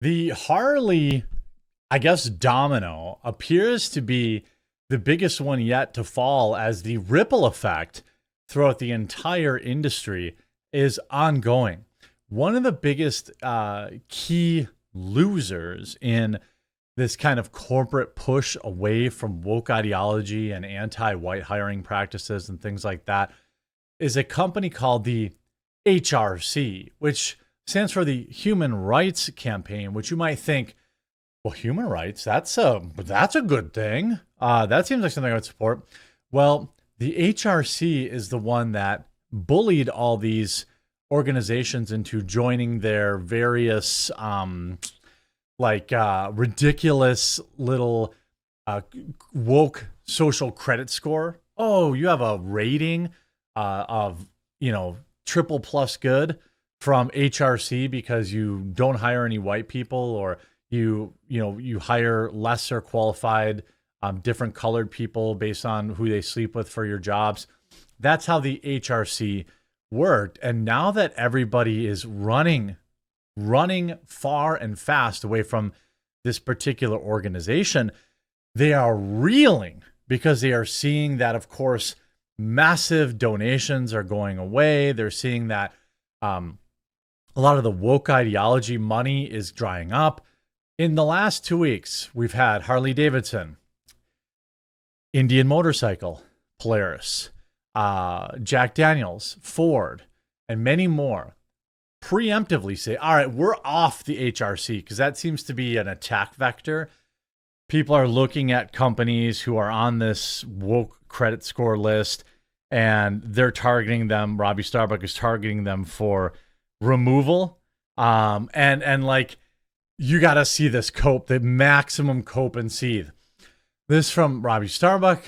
The Harley, I guess, domino appears to be the biggest one yet to fall, as the ripple effect throughout the entire industry is ongoing. One of the biggest key losers in this kind of corporate push away from woke ideology and anti-white hiring practices and things like that is a company called the HRC, which stands for the Human Rights Campaign, which you might think, well, human rights, that's a good thing. That seems like something I would support. Well, the HRC is the one that bullied all these organizations into joining their various ridiculous little woke social credit score. Oh, you have a rating of triple plus good from HRC because you don't hire any white people, or you hire lesser qualified different colored people based on who they sleep with for your jobs. That's how the HRC worked. And now that everybody is running far and fast away from this particular organization, they are reeling because they are seeing that, of course, massive donations are going away. They're seeing that a lot of the woke ideology money is drying up. In the last 2 weeks, we've had Harley Davidson, Indian Motorcycle, Polaris, Jack Daniels, Ford, and many more preemptively say, all right, we're off the HRC, because that seems to be an attack vector. People are looking at companies who are on this woke credit score list, and they're targeting them. Robbie Starbuck is targeting them for removal. And like, you got to see this cope, the maximum cope and seethe. This from Robbie Starbuck.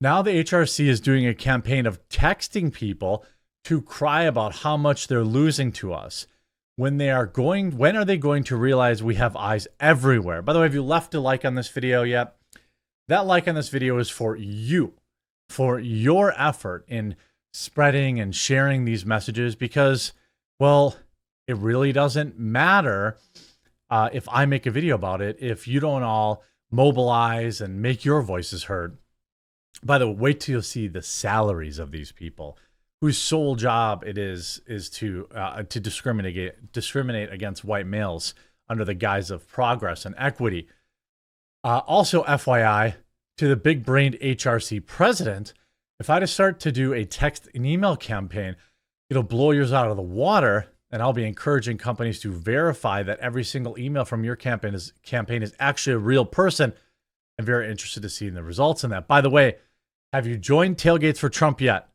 Now the HRC is doing a campaign of texting people to cry about how much they're losing to us. When are they going to realize we have eyes everywhere? By the way, if you left a like on this video yet, that like on this video is for you, for your effort in spreading and sharing these messages, because, well, it really doesn't matter if I make a video about it if you don't all mobilize and make your voices heard. By the way, wait till you see the salaries of these people, whose sole job it is to discriminate against white males under the guise of progress and equity. Also, FYI, to the big-brained HRC president, if I just start to do a text and email campaign, it'll blow yours out of the water, and I'll be encouraging companies to verify that every single email from your campaign is actually a real person. I'm very interested to see the results in that. By the way, have you joined Tailgates for Trump yet?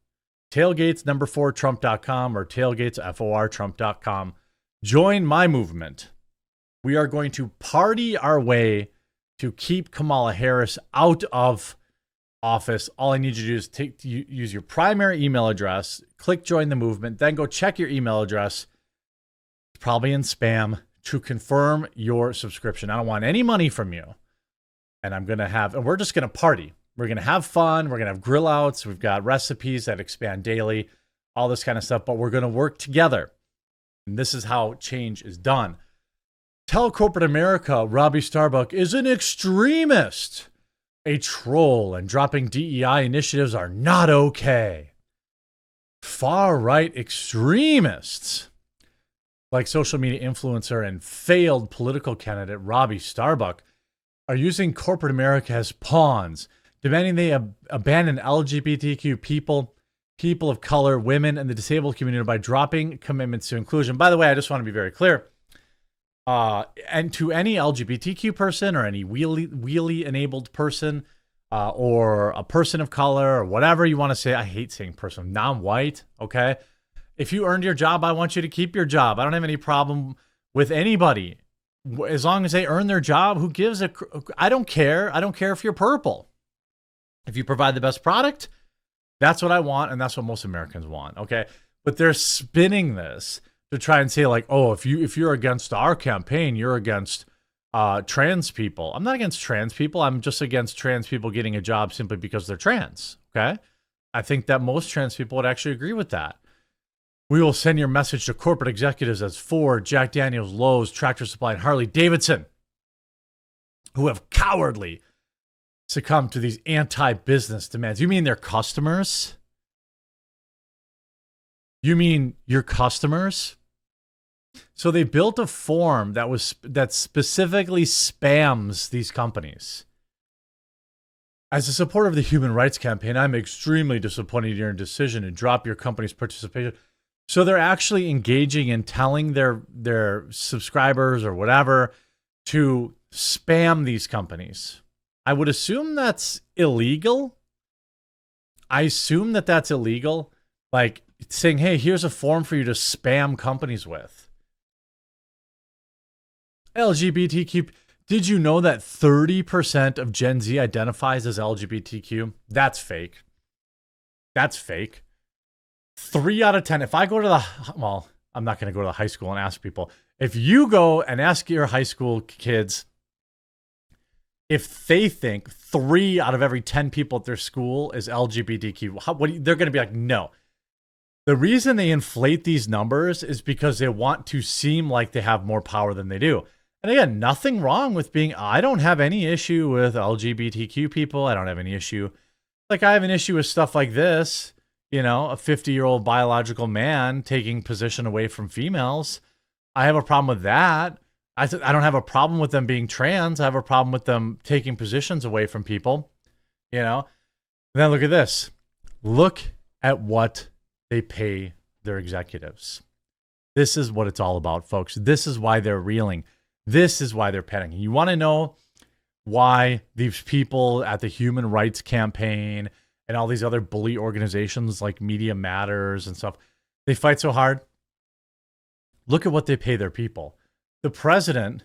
Tailgates4Trump.com or tailgatesfortrump.com. Join my movement. We are going to party our way to keep Kamala Harris out of office. All I need you to do is use your primary email address, click join the movement, then go check your email address, probably in spam, to confirm your subscription. I don't want any money from you. And we're just going to party. We're going to have fun. We're going to have grill outs. We've got recipes that expand daily, all this kind of stuff, but we're going to work together. And this is how change is done. Tell corporate America Robbie Starbuck is an extremist, a troll, and dropping DEI initiatives are not okay. Far-right extremists, like social media influencer and failed political candidate Robbie Starbuck, are using corporate America as pawns, demanding they abandon LGBTQ people of color, women, and the disabled community by dropping commitments to inclusion. By the way, I just want to be very clear. And to any LGBTQ person or any wheelie-enabled person or a person of color or whatever you want to say, I hate saying person, non-white, okay? If you earned your job, I want you to keep your job. I don't have any problem with anybody. As long as they earn their job, who gives a... I don't care. I don't care if you're purple. If you provide the best product, that's what I want, and that's what most Americans want, okay? But they're spinning this to try and say, like, oh, if you're against our campaign, you're against trans people. I'm not against trans people. I'm just against trans people getting a job simply because they're trans, okay? I think that most trans people would actually agree with that. We will send your message to corporate executives as Ford, Jack Daniels, Lowe's, Tractor Supply, and Harley Davidson, who have cowardly succumbed to these anti-business demands. You mean their customers? You mean your customers? So they built a form that specifically spams these companies. As a supporter of the Human Rights Campaign, I'm extremely disappointed in your decision to drop your company's participation. So they're actually engaging in telling their subscribers or whatever to spam these companies. I would assume that's illegal. I assume that that's illegal. Like saying, hey, here's a form for you to spam companies with. LGBTQ. Did you know that 30% of Gen Z identifies as LGBTQ? That's fake. That's fake. 3 out of 10. If I go to I'm not going to go to the high school and ask people. If you go and ask your high school kids if they think 3 out of every 10 people at their school is LGBTQ, they're going to be like, no. The reason they inflate these numbers is because they want to seem like they have more power than they do. And again, nothing wrong with I don't have any issue with LGBTQ people. I don't have any issue. Like I have an issue with stuff like this, a 50-year-old biological man taking position away from females. I have a problem with that. I don't have a problem with them being trans. I have a problem with them taking positions away from people, And then look at this. Look at what they pay their executives. This is what it's all about, folks. This is why they're reeling. This is why they're panicking. You want to know why these people at the Human Rights Campaign and all these other bully organizations like Media Matters and stuff, they fight so hard? Look at what they pay their people. The president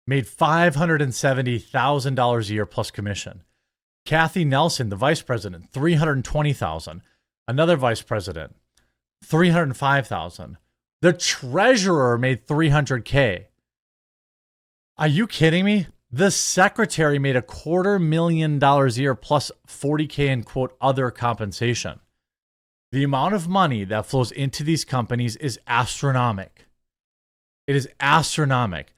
made $570,000 a year plus commission. Kathy Nelson, the vice president, $320,000. Another vice president, $305,000. The treasurer made $300K. Are you kidding me? The secretary made $250,000 a year plus $40K in quote other compensation. The amount of money that flows into these companies is astronomical. It is astronomical.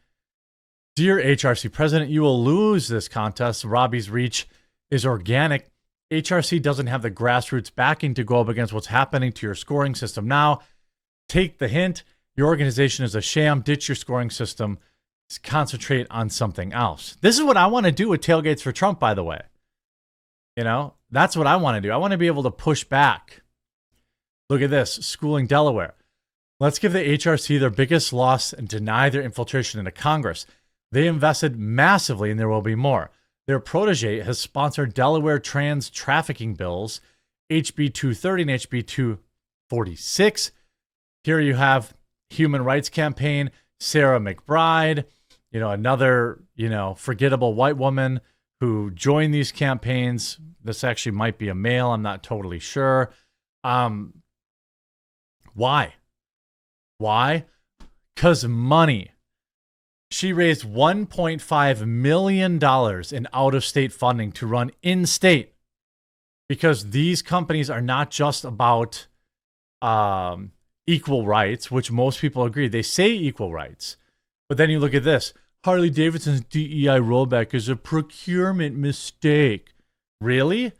Dear HRC president, you will lose this contest. Robbie's reach is organic. HRC doesn't have the grassroots backing to go up against what's happening to your scoring system now. Take the hint. Your organization is a sham. Ditch your scoring system. Concentrate on something else. This is what I want to do with Tailgates for Trump, by the way. That's what I want to do. I want to be able to push back. Look at this. Schooling Delaware. Let's give the HRC their biggest loss and deny their infiltration into Congress. They invested massively and there will be more. Their protege has sponsored Delaware trans trafficking bills, HB 230 and HB 246. Here you have Human Rights Campaign, Sarah McBride, another, forgettable white woman who joined these campaigns. This actually might be a male. I'm not totally sure. Why? Why? Because money. She raised $1.5 million in out-of-state funding to run in-state because these companies are not just about equal rights, which most people agree. They say equal rights. But then you look at this. Harley Davidson's DEI rollback is a procurement mistake. Really?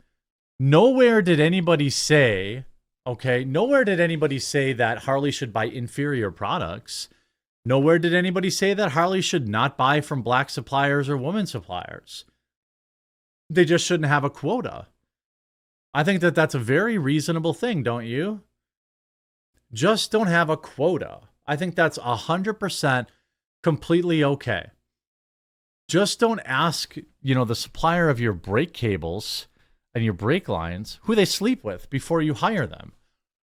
Nowhere did anybody say that Harley should buy inferior products. Nowhere did anybody say that Harley should not buy from black suppliers or women suppliers. They just shouldn't have a quota. I think that that's a very reasonable thing, don't you? Just don't have a quota. I think that's 100% completely okay. Just don't ask, the supplier of your brake cables and your brake lines who they sleep with before you hire them.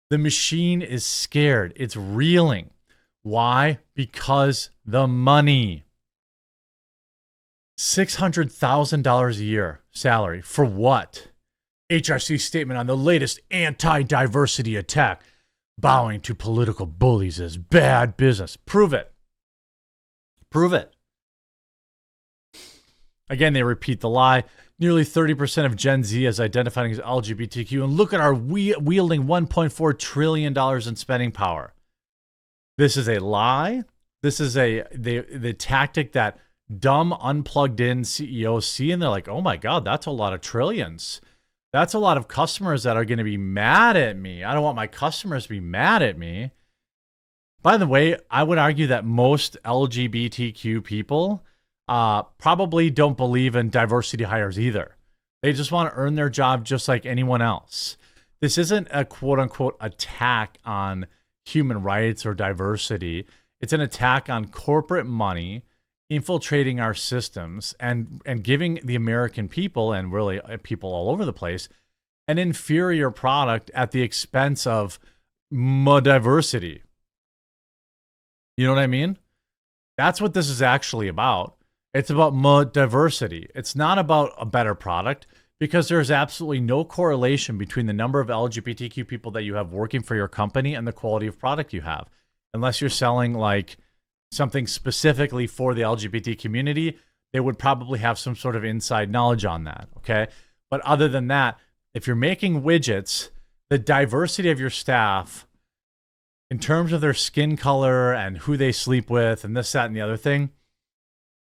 The machine is scared. It's reeling. Why? Because the money. $600,000 a year salary. For what? HRC statement on the latest anti-diversity attack. Bowing to political bullies is bad business. Prove it. Prove it. Again, they repeat the lie. Nearly 30% of Gen Z is identifying as LGBTQ. And look at our wielding $1.4 trillion in spending power. This is a lie. This is the tactic that dumb, unplugged in CEOs see, and they're like, oh my God, that's a lot of trillions. That's a lot of customers that are going to be mad at me. I don't want my customers to be mad at me. By the way, I would argue that most LGBTQ people probably don't believe in diversity hires either. They just want to earn their job just like anyone else. This isn't a quote unquote attack on human rights or diversity. It's an attack on corporate money infiltrating our systems and giving the American people, and really people all over the place, an inferior product at the expense of diversity. You know what I mean? That's what this is actually about. It's about diversity. It's not about a better product, because there's absolutely no correlation between the number of LGBTQ people that you have working for your company and the quality of product you have. Unless you're selling like something specifically for the LGBT community, they would probably have some sort of inside knowledge on that, okay? But other than that, if you're making widgets, the diversity of your staff in terms of their skin color and who they sleep with and this, that, and the other thing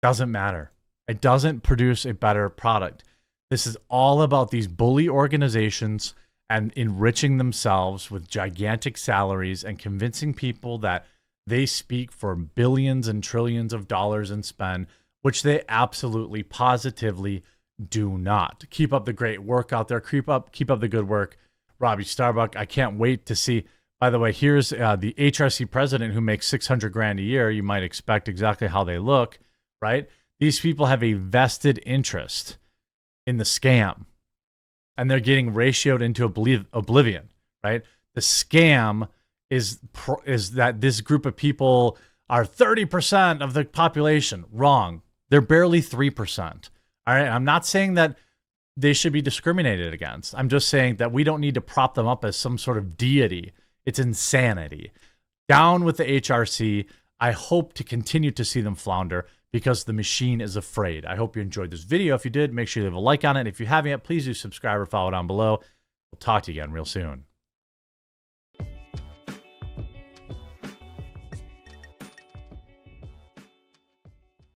doesn't matter. It doesn't produce a better product. This is all about these bully organizations and enriching themselves with gigantic salaries and convincing people that they speak for billions and trillions of dollars in spend, which they absolutely, positively do not. Keep up the great work out there. Keep up the good work, Robbie Starbuck. I can't wait to see. By the way, here's the HRC president who makes $600,000 a year. You might expect exactly how they look, right? These people have a vested interest in the scam, and they're getting ratioed into oblivion, right? The scam is that this group of people are 30% of the population. Wrong. They're barely 3%. All right. I'm not saying that they should be discriminated against. I'm just saying that we don't need to prop them up as some sort of deity. It's insanity. Down with the HRC. I hope to continue to see them flounder because the machine is afraid. I hope you enjoyed this video. If you did, make sure you leave a like on it. If you haven't yet, please do subscribe or follow down below. We'll talk to you again real soon.